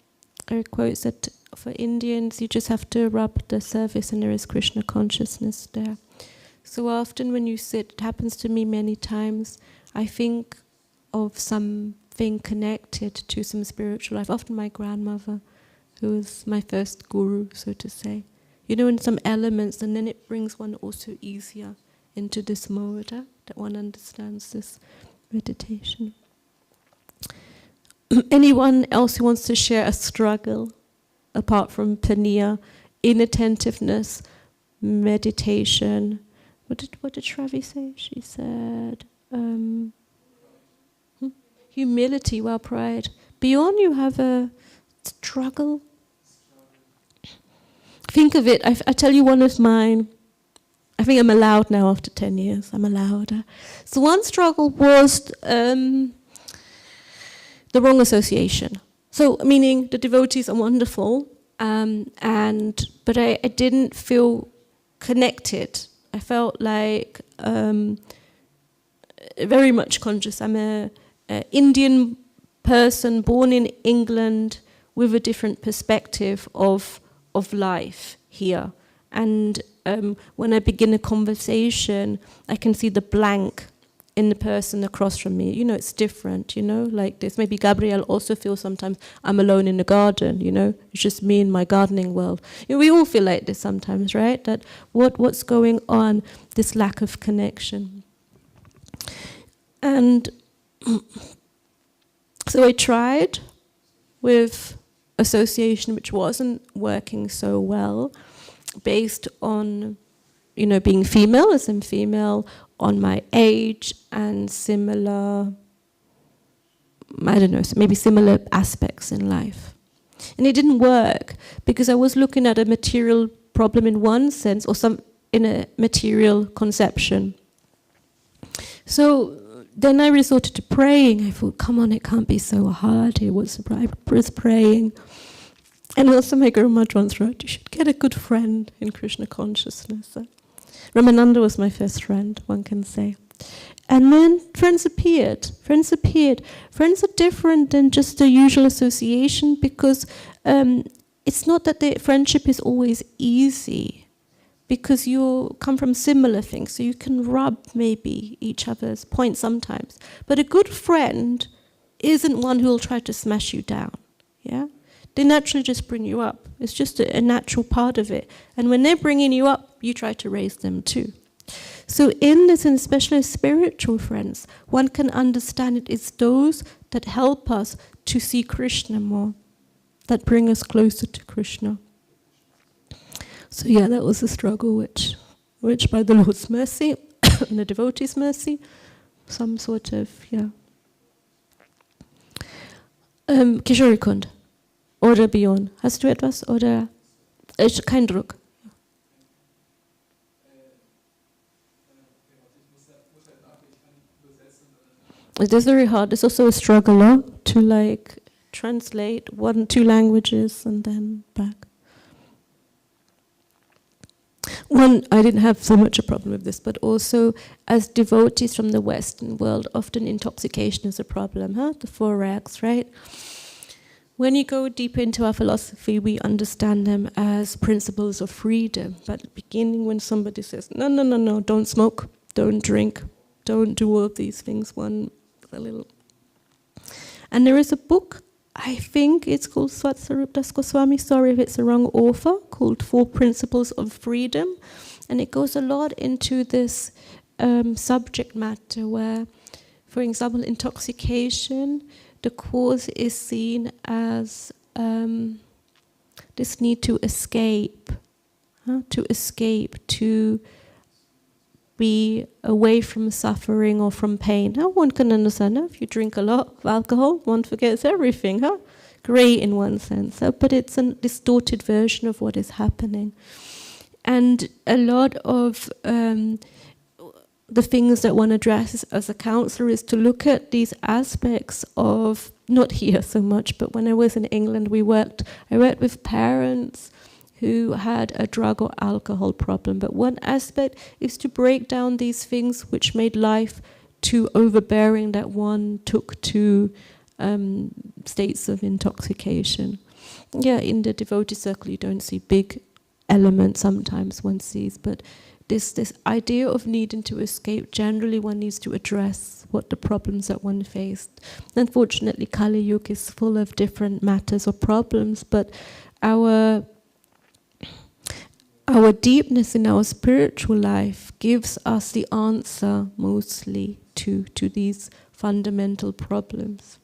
quotes that for Indians, you just have to rub the surface and there is Krishna consciousness there. So often when you sit, it happens to me many times, I think of something connected to some spiritual life. Often my grandmother, who was my first guru, so to say. You know, in some elements, and then it brings one also easier into this mode, that one understands this meditation. Anyone else who wants to share a struggle, apart from paniya, inattentiveness, meditation? What did Shravi say? She said, humility, well, pride. Beyond, you have a struggle. Think of it. I tell you one of mine. I think I'm allowed now after 10 years. I'm allowed. So one struggle was the wrong association. So meaning the devotees are wonderful, but I didn't feel connected. I felt like very much conscious. I'm a Indian person born in England with a different perspective of life here. And when I begin a conversation, I can see the blank in the person across from me. You know, it's different, you know, like this. Maybe Gabrielle also feels sometimes I'm alone in the garden, you know, it's just me in my gardening world. You know, we all feel like this sometimes, right? That what's going on, this lack of connection. And so I tried with association which wasn't working so well, based on, you know, being female, as in female, on my age and similar, I don't know, maybe similar aspects in life. And it didn't work because I was looking at a material problem in one sense, or in a material conception. So then I resorted to praying. I thought, come on, it can't be so hard. I was praying. And also my Guru Maharaj once wrote, you should get a good friend in Krishna consciousness. Ramananda was my first friend, one can say. And then friends appeared. Friends are different than just the usual association, because it's not that the friendship is always easy, because you come from similar things, so you can rub maybe each other's points sometimes. But a good friend isn't one who will try to smash you down. yeah? They naturally just bring you up. It's just a natural part of it. And when they're bringing you up, you try to raise them too. So in this, and especially spiritual friends, one can understand it is those that help us to see Krishna more, that bring us closer to Krishna. So yeah, that was a struggle which by the Lord's mercy and the devotee's mercy, some sort of, yeah. Kishorikund oder Björn, hast du etwas oder kein Druck? It is very hard. It's also a struggle to like translate 1-2 languages and then back. One, I didn't have so much a problem with this, but also as devotees from the Western world, often intoxication is a problem, the 4 rags, right? When you go deep into our philosophy, we understand them as principles of freedom. But at the beginning, when somebody says, no, don't smoke, don't drink, don't do all of these things, one a little. And there is a book, I think it's called Swatsarup Das Goswami, sorry if it's the wrong author, called 4 Principles of Freedom. And it goes a lot into this subject matter where, for example, intoxication, the cause is seen as this need to escape, to be away from suffering or from pain. Now one can understand, if you drink a lot of alcohol, one forgets everything, Great in one sense, but it's a distorted version of what is happening. And a lot of the things that one addresses as a counselor is to look at these aspects of, not here so much, but when I was in England, I worked with parents who had a drug or alcohol problem. But one aspect is to break down these things which made life too overbearing, that one took to states of intoxication. Yeah, in the devotee circle you don't see big elements, sometimes one sees, but this idea of needing to escape, generally one needs to address what the problems that one faced. Unfortunately, Kali Yuga is full of different matters or problems, but our deepness in our spiritual life gives us the answer mostly to these fundamental problems.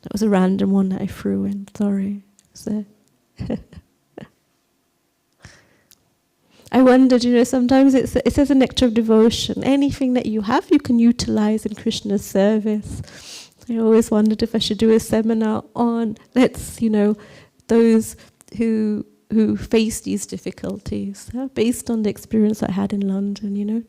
That was a random one that I threw in, sorry. So I wondered, sometimes it says a nectar of devotion. Anything that you have, you can utilize in Krishna's service. I always wondered if I should do a seminar on, those who face these difficulties, based on the experience I had in London,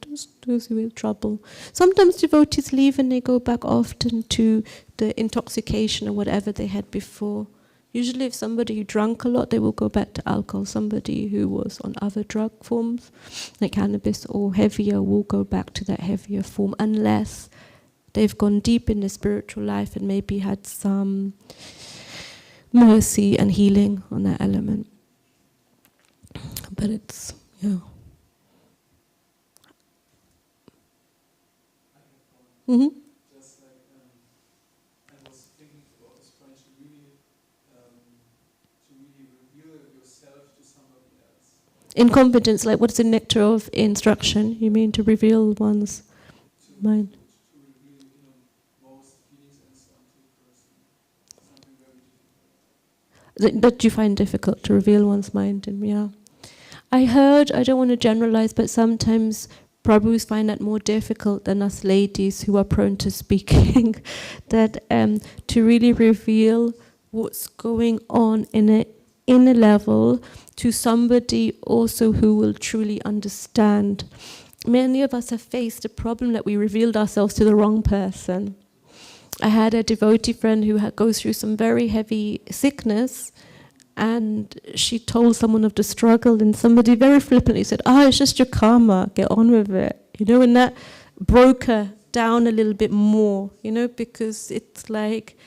those who are in trouble. Sometimes devotees leave and they go back often to the intoxication or whatever they had before. Usually if somebody who drank a lot, they will go back to alcohol. Somebody who was on other drug forms, like cannabis or heavier, will go back to that heavier form, unless they've gone deep in their spiritual life and maybe had some mercy and healing on that element. But it's, Mm-hmm. Just like I was thinking about this point to really reveal yourself to somebody else. Incompetence, like what's the nectar of instruction? You mean to reveal one's mind? To reveal, most feelings and so on to a person. Something very difficult. That you find difficult to reveal one's mind, and yeah. I heard, I don't want to generalize, but sometimes Prabhus find that more difficult than us ladies who are prone to speaking, that to really reveal what's going on in a level to somebody also who will truly understand. Many of us have faced the problem that we revealed ourselves to the wrong person. I had a devotee friend who goes through some very heavy sickness, and she told someone of the struggle, and somebody very flippantly said, it's just your karma, get on with it. And that broke her down a little bit more, because it's like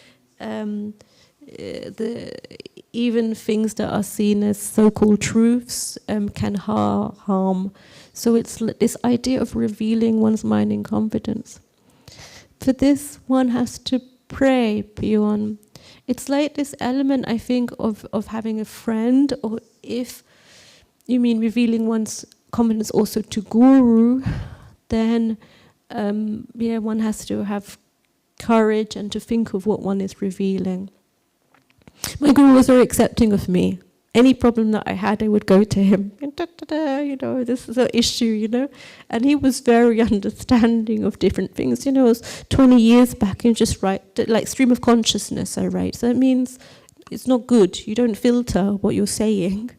even things that are seen as so-called truths can harm. So it's this idea of revealing one's mind in confidence. For this, one has to pray beyond. It's like this element, I think, of having a friend, or if you mean revealing one's confidence also to Guru, then one has to have courage and to think of what one is revealing. My Guru was very accepting of me. Any problem that I had, I would go to him. This is an issue, And he was very understanding of different things. It was 20 years back, and just write, like stream of consciousness I write. So that means it's not good. You don't filter what you're saying.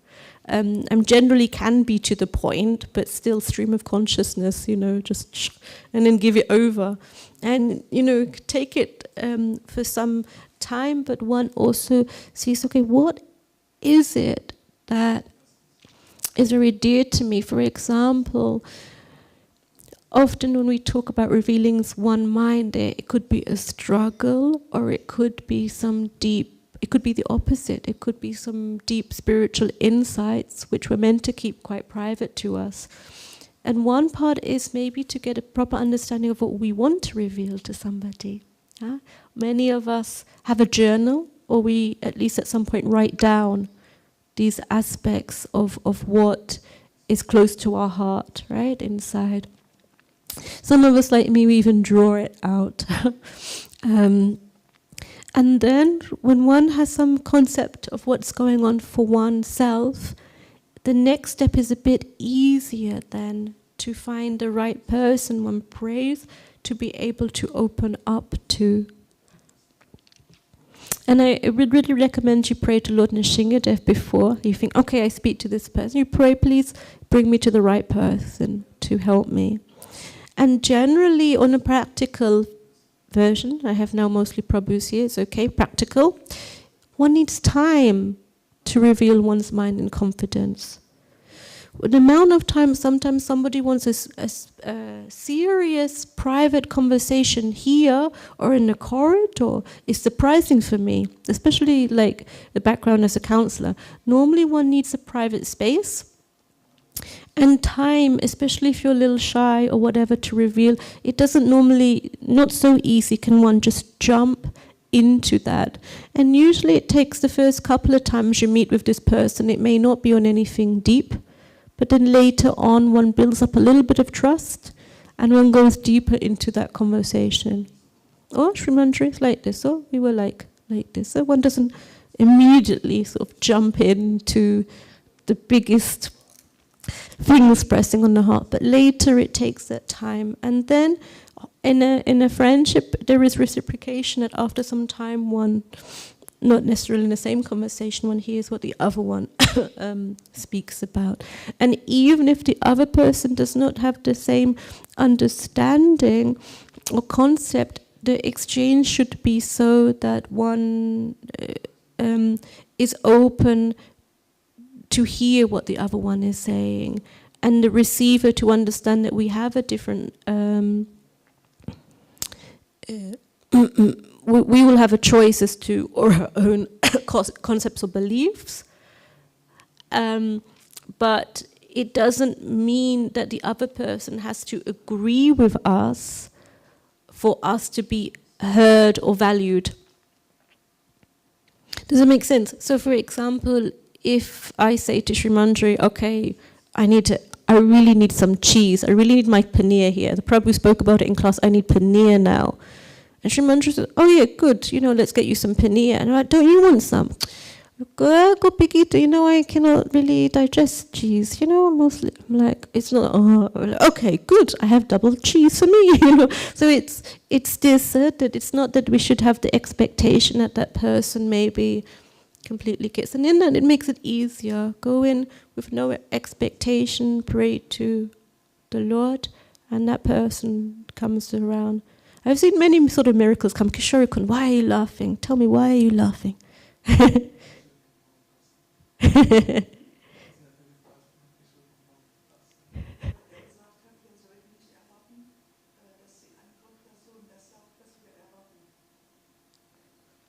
I'm generally can be to the point, but still stream of consciousness, just and then give it over. And, take it for some time, but one also sees, okay, what is it that is very dear to me? For example, often when we talk about revealing one mind, it could be a struggle, or it could be it could be the opposite. It could be some deep spiritual insights which we're meant to keep quite private to us. And one part is maybe to get a proper understanding of what we want to reveal to somebody. Many of us have a journal, or we at least at some point write down these aspects of what is close to our heart, right, inside. Some of us, like me, we even draw it out. And then when one has some concept of what's going on for oneself, the next step is a bit easier then to find the right person one prays to be able to open up to. And I would really recommend you pray to Lord Nrsingadev before you think, okay, I speak to this person. You pray, please bring me to the right person to help me. And generally, on a practical version, I have now mostly Prabhu's here, it's okay, practical. One needs time to reveal one's mind in confidence. The amount of time sometimes somebody wants a serious private conversation here or in the corridor is surprising for me, especially like the background as a counselor. Normally one needs a private space and time, especially if you're a little shy or whatever, to reveal. It doesn't normally, not so easy can one just jump into that. And usually it takes the first couple of times you meet with this person, it may not be on anything deep, but then later on one builds up a little bit of trust and one goes deeper into that conversation. Oh, Srimandri is like this, oh, we were like this. So one doesn't immediately sort of jump into the biggest things pressing on the heart, but later it takes that time. And then in a friendship there is reciprocation, that after some time one, not necessarily in the same conversation, one hears what the other one speaks about. And even if the other person does not have the same understanding or concept, the exchange should be so that one is open to hear what the other one is saying, and the receiver to understand that we have a different we will have a choice as to our own concepts or beliefs, but it doesn't mean that the other person has to agree with us for us to be heard or valued. Does that make sense? So for example, if I say to Srimandri, okay, I really need some cheese, I really need my paneer here. The Prabhu spoke about it in class, I need paneer now. And Srimandri said, oh yeah, good, let's get you some paneer. And I'm like, don't you want some? Gopi Gita, I cannot really digest cheese. I'm like, it's not, okay, good, I have double cheese for me. So it's this, that it's not that we should have the expectation that that person maybe completely gets. And in that, it makes it easier. Go in with no expectation, pray to the Lord, and that person comes around. I've seen many sort of miracles come. Kishore-kun, why are you laughing? Tell me, why are you laughing?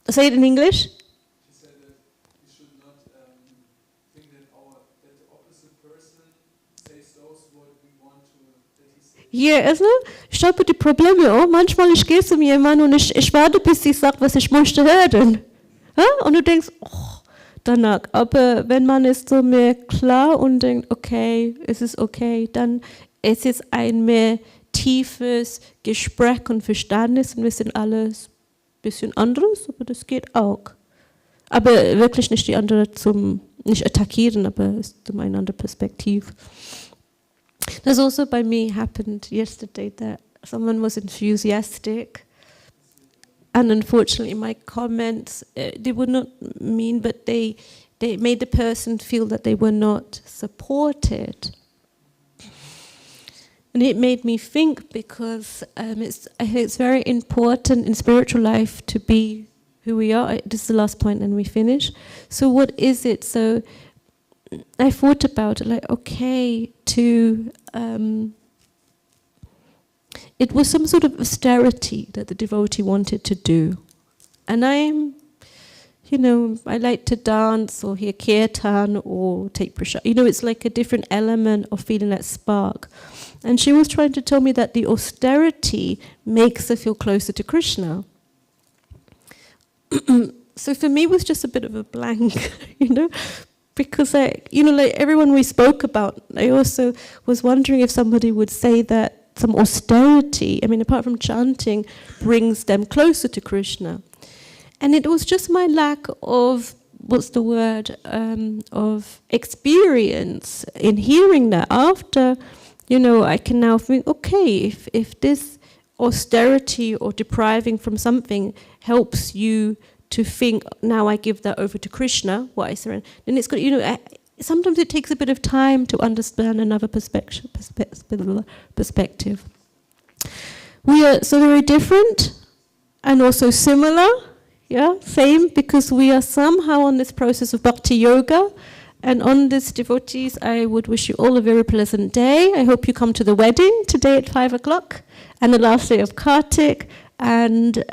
Say it in English. She said that we should not think that the opposite person says those what we want to that he says. Yeah, isn't it? ich habe die Probleme auch. Manchmal ich gehe zu mir Mann und ich warte, bis sie sagt, was ich möchte hören. Ja? Und du denkst, oh, danach. Aber wenn man ist so mehr klar und denkt, okay, es ist okay, dann ist es ein mehr tiefes Gespräch und Verständnis und wir sind alles ein bisschen anderes, aber das geht auch. Aber wirklich nicht die andere nicht attackieren, aber es ist um eine andere Perspektive. There's also by me happened yesterday that someone was enthusiastic, and unfortunately my comments, they were not mean, but they made the person feel that they were not supported. And it made me think, because I think it's very important in spiritual life to be who we are. This is the last point and we finish. So what is it? So I thought about it, like, okay, it was some sort of austerity that the devotee wanted to do. And I like to dance or hear kirtan or take prasad. It's like a different element of feeling that spark. And she was trying to tell me that the austerity makes her feel closer to Krishna. So for me, it was just a bit of a blank, because like everyone we spoke about, I also was wondering if somebody would say that some austerity, apart from chanting, brings them closer to Krishna. And it was just my lack of, of experience in hearing that. After, I can now think, okay, if this austerity or depriving from something helps you to think, now I give that over to Krishna, what I surrender, then it's got, sometimes it takes a bit of time to understand another perspective. We are so very different and also similar, same, because we are somehow on this process of bhakti yoga. And on this, devotees, I would wish you all a very pleasant day. I hope you come to the wedding today at 5 o'clock and the last day of Kartik. And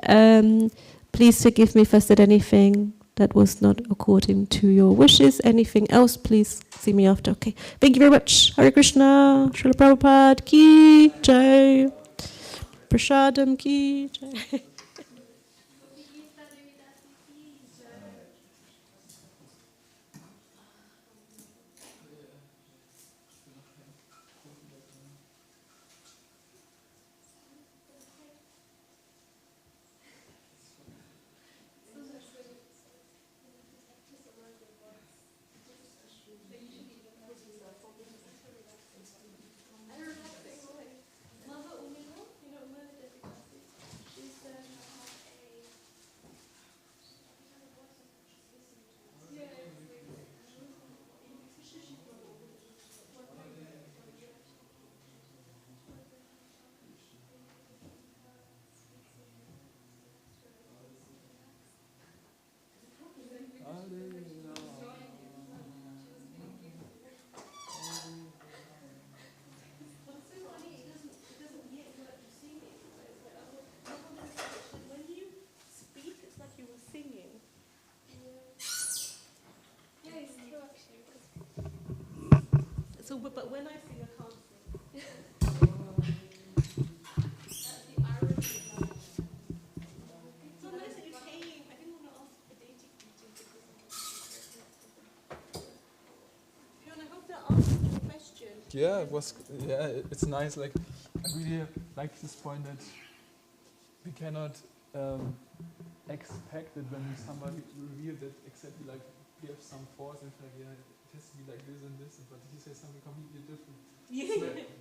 please forgive me if I said anything that was not according to your wishes. Anything else, please see me after. Okay. Thank you very much. Hare Krishna. Srila Prabhupada ki jai. Prasadam ki jai. So, but when I sing, I can't sing. That's the irony of life. So nice that you came. I didn't want to ask the dating meeting because I hope that answers your question. Yeah, it's nice. Like, I really like this point that we cannot expect that when somebody reveals that exactly like we have some force and like, yeah, it has to be like this and this, but he says something completely different.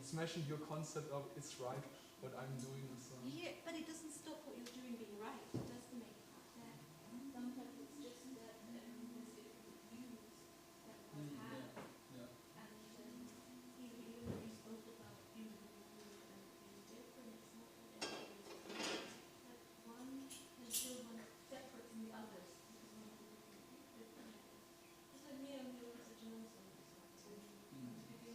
Smashing your concept of it's right what I'm doing and so on. Yeah, but it doesn't